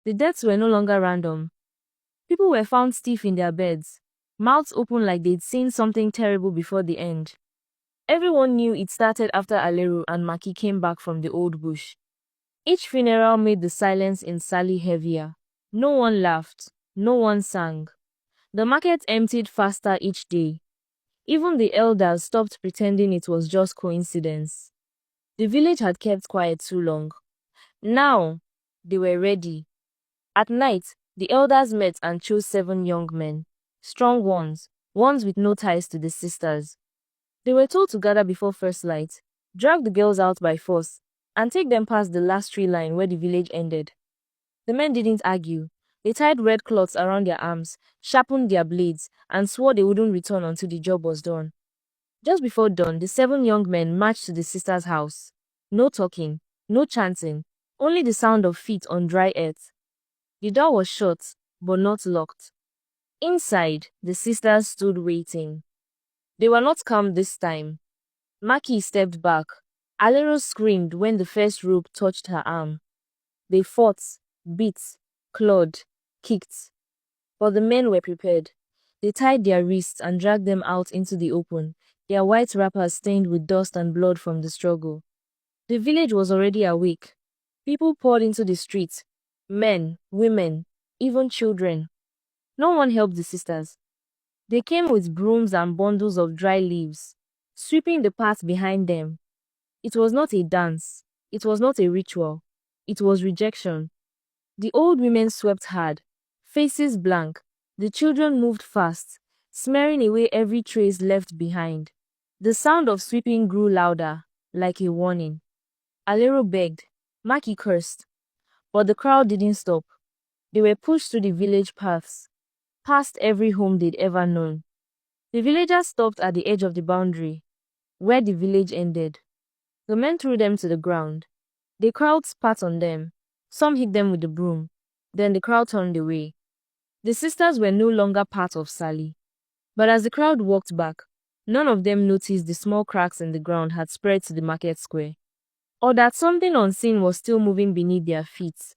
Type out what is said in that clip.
The deaths were no longer random. People were found stiff in their beds, mouths open like they'd seen something terrible before the end. Everyone knew it started after Alero and Maki came back from the old bush. Each funeral made the silence in Sally heavier. No one laughed. No one sang. The market emptied faster each day. Even the elders stopped pretending it was just coincidence. The village had kept quiet too long. Now, they were ready. At night, the elders met and chose 7 young men. Strong ones with no ties to the sisters. They were told to gather before first light, drag the girls out by force, and take them past the last tree line where the village ended. The men didn't argue. They tied red cloths around their arms, sharpened their blades, and swore they wouldn't return until the job was done. Just before dawn, the 7 young men marched to the sisters' house. No talking, no chanting, only the sound of feet on dry earth. The door was shut, but not locked. Inside, the sisters stood waiting. They were not calm this time. Maki stepped back. Alero screamed when the first rope touched her arm. They fought, beat, clawed, kicked. But the men were prepared. They tied their wrists and dragged them out into the open, their white wrappers stained with dust and blood from the struggle. The village was already awake. People poured into the streets. Men, women, even children. No one helped the sisters. They came with brooms and bundles of dry leaves, sweeping the path behind them. It was not a dance. It was not a ritual. It was rejection. The old women swept hard, faces blank. The children moved fast, smearing away every trace left behind. The sound of sweeping grew louder, like a warning. Alero begged. Maki cursed. But the crowd didn't stop. They were pushed through the village paths, past every home they'd ever known. The villagers stopped at the edge of the boundary, where the village ended. The men threw them to the ground. The crowd spat on them. Some hit them with the broom. Then the crowd turned away. The sisters were no longer part of Sally. But as the crowd walked back, none of them noticed the small cracks in the ground had spread to the market square, or that something unseen was still moving beneath their feet.